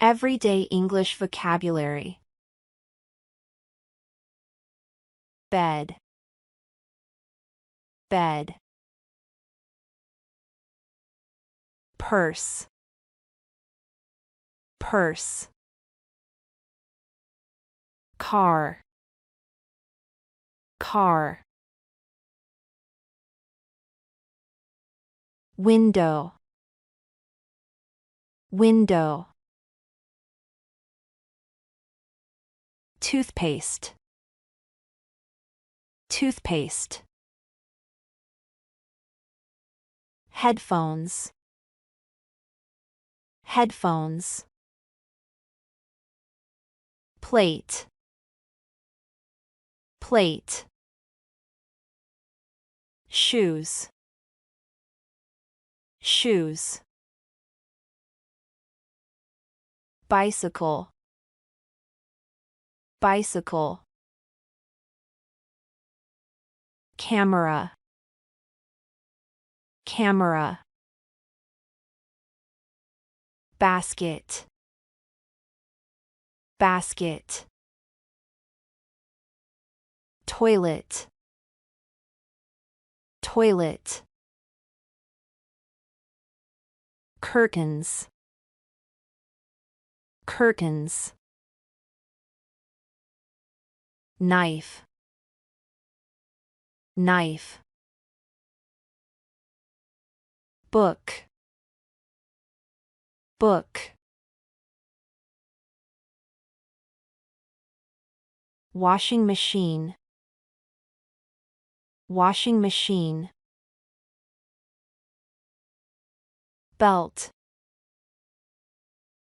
Everyday English vocabulary. Bed, bed. Purse, purse. Car, car. Window, window. Toothpaste, toothpaste. Headphones, headphones. Plate, plate. Shoes, shoes. Bicycle, bicycle. Camera, camera. Basket, basket. Toilet, toilet. Curtains, curtains. Knife, knife. Book, book. Washing machine, washing machine. Belt,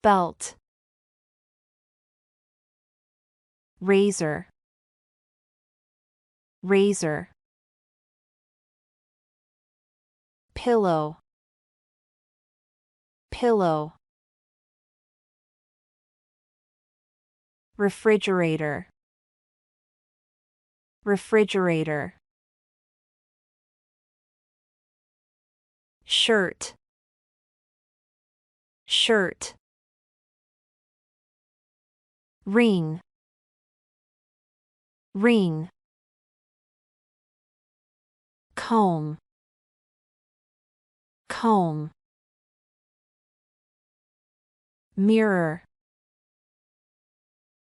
belt. Razor, razor. Pillow, pillow. Refrigerator, refrigerator. Shirt, shirt. Ring, ring. Comb, comb. Mirror,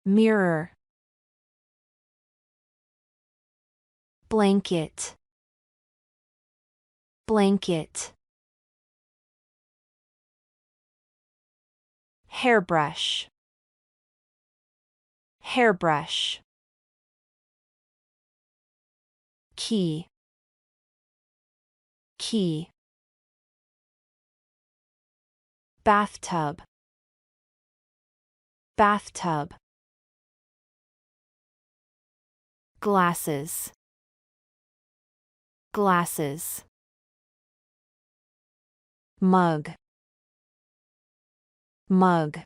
mirror. Blanket, blanket. Hairbrush, hairbrush. Key, key. Bathtub, bathtub. Glasses, glasses. Mug, mug.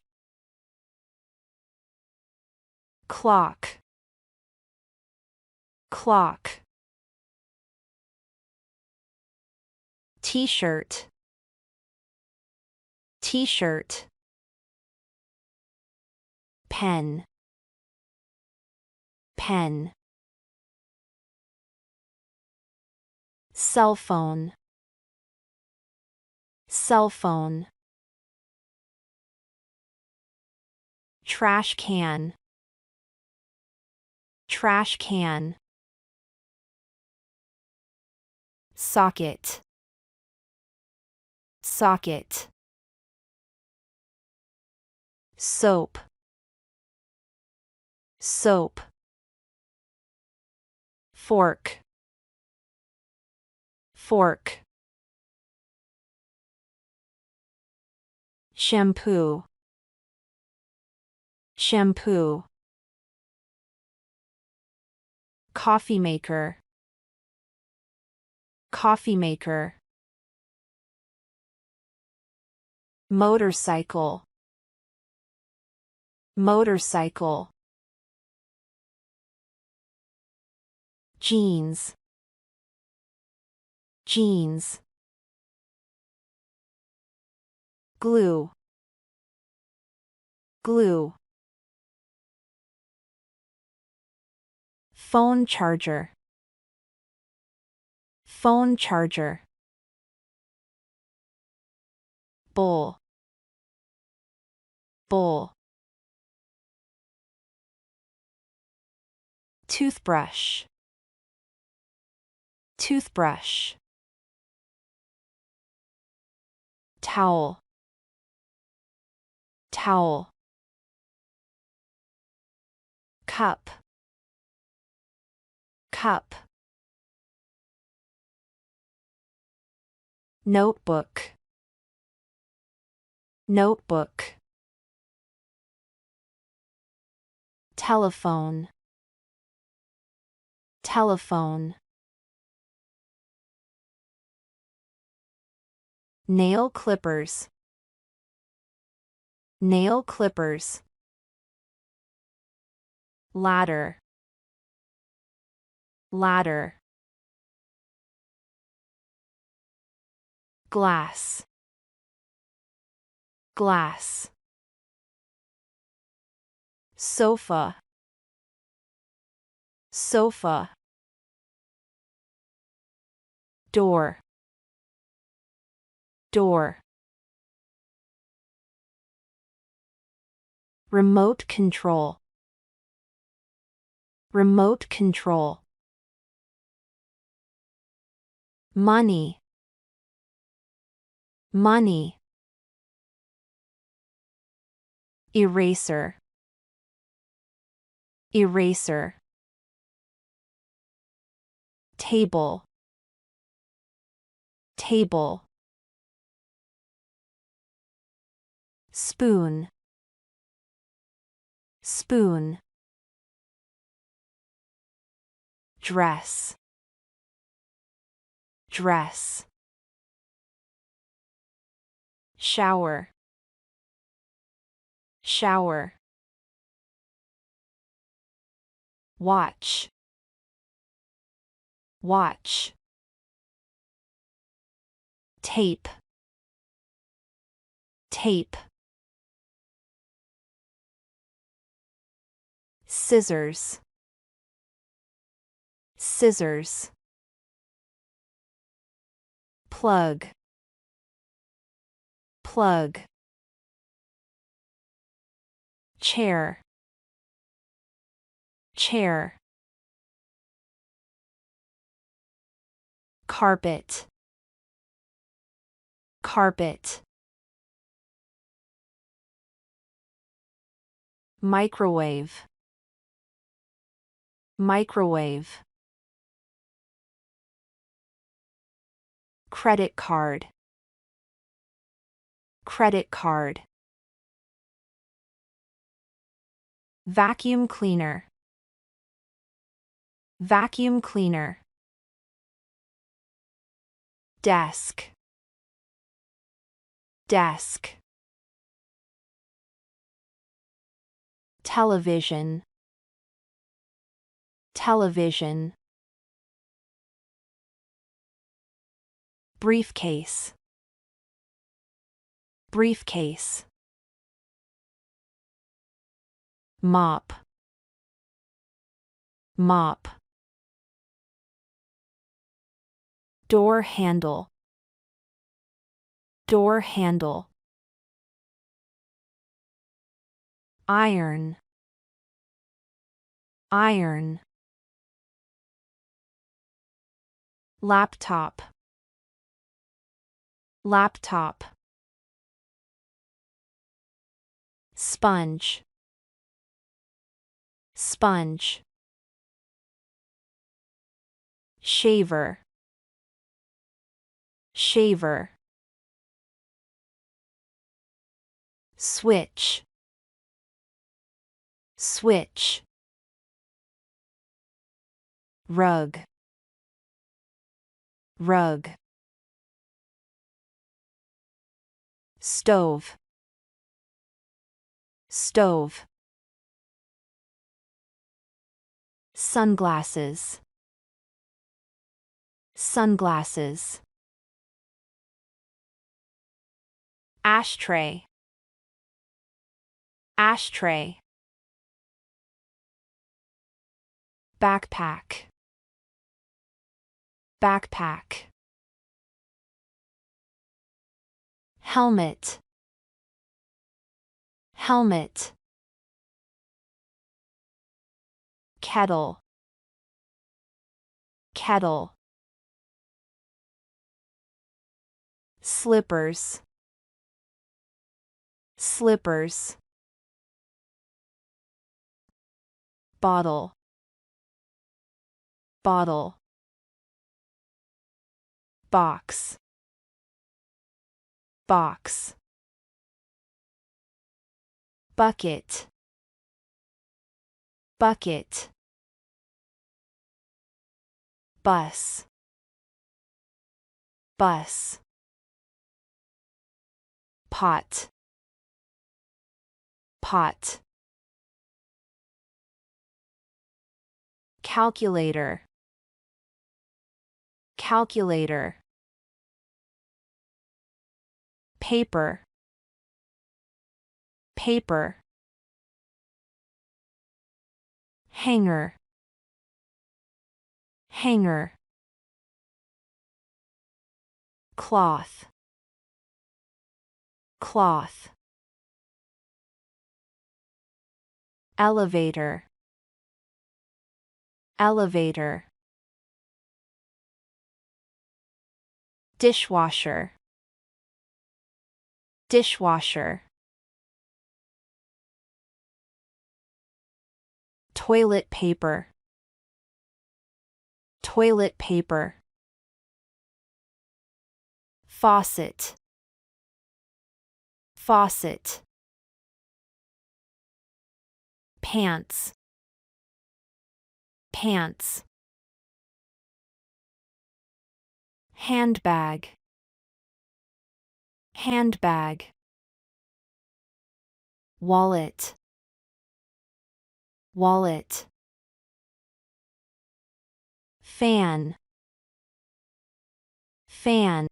Clock, clock. T-shirt, t-shirt. Pen, pen. Cell phone, cell phone. Trash can, trash can. Socket, socket. Soap, soap. Fork, fork. Shampoo, shampoo. Coffee maker, coffee maker. Motorcycle, motorcycle. Jeans, jeans. Glue, glue, phone charger, phone charger, bowl, bowl, toothbrush, toothbrush, towel, towel, cup, cup, notebook, notebook, telephone, telephone, nail clippers, nail clippers, ladder, ladder, glass, glass, sofa, sofa, door, door, remote control, remote control, money, money, eraser, eraser, table, table, spoon, spoon, dress, dress, shower, shower, watch, watch, tape, tape, scissors, scissors, plug, plug, chair, chair, carpet, carpet, microwave, microwave, credit card, credit card, vacuum cleaner, vacuum cleaner, desk, desk, television, television, briefcase, briefcase, mop, mop, door handle, door handle, iron, iron, laptop, laptop, sponge, sponge, shaver, shaver, switch, switch, rug, rug, stove, stove, sunglasses, sunglasses, ashtray, ashtray, backpack, backpack, helmet, helmet, kettle, kettle, slippers, slippers, bottle, bottle, box, box, bucket, bucket, bus, bus, pot, pot, calculator, calculator, paper, paper, hanger, hanger, cloth, cloth, elevator, elevator, dishwasher, dishwasher, toilet paper, toilet paper, faucet, faucet, pants, pants, handbag, handbag, wallet, wallet, fan, fan,